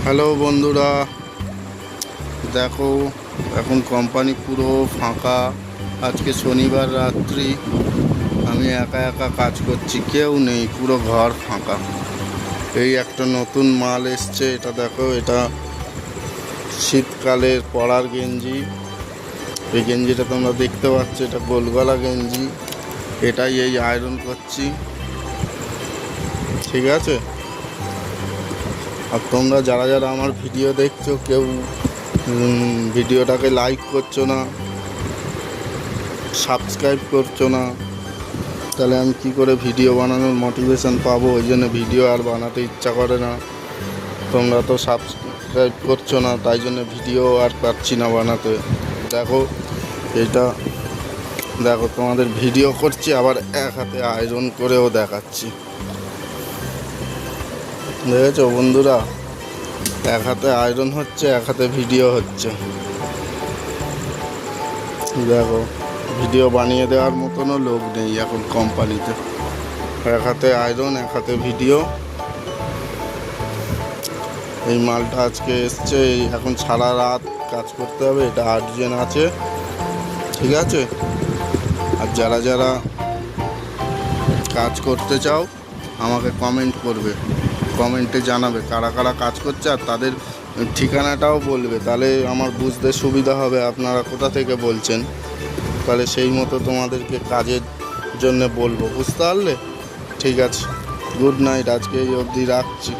Hello বন্ধুরা, দেখো এখন কোম্পানি পুরো ফাঁকা। আজকে শনিবার রাত্রি, আমি একা একা কাজ করছি, কেউ নেই, পুরো ঘর ফাঁকা। এই একটা নতুন মাল এসছে, এটা দেখো, এটা শীতকালের পরার গেঞ্জি। এই গেঞ্জিটা তোমরা দেখতে পাচ্ছ, এটা গোলগলা গেঞ্জি। এটাই এই আয়রন করছি, ঠিক আছে? আর তোমরা যারা যারা আমার ভিডিও দেখছো, কেউ ভিডিওটাকে লাইক করছো না, সাবস্ক্রাইব করছো না, তাহলে আমি কি করে ভিডিও বানানোর মোটিভেশন পাবো? ওই জন্য ভিডিও আর বানাতে ইচ্ছা করে না। তোমরা তো সাবস্ক্রাইব করছো না, তাই জন্য ভিডিও আর পারছি না বানাতে। দেখো এটা, দেখো তোমাদের ভিডিও করছি, আবার এক হাতে আয়রন করেও দেখাচ্ছি। দেখেছো বন্ধুরা, এক হাতে আয়রন হচ্ছে, এক হাতে ভিডিও হচ্ছে। দেখো, ভিডিও বানিয়ে দেওয়ার মতনও লোক নেই এখন কোম্পানিতে। এক হাতে আয়রন, এক হাতে ভিডিও। এই মালটা আজকে এসছে, এখন সারা রাত কাজ করতে হবে। এটা আর্জেন্ট আছে, ঠিক আছে? আর যারা যারা কাজ করতে চাও, আমাকে কমেন্ট করবে, কমেন্টে জানাবে কারা কারা কাজ করছে, আর তাদের ঠিকানাটাও বলবে, তাহলে আমার বুঝতে সুবিধা হবে আপনারা কোথা থেকে বলছেন। তাহলে সেই মতো তোমাদেরকে কাজের জন্য বলবো, বুঝতে পারলে? ঠিক আছে, গুড নাইট, আজকে এই অবধি রাখছি।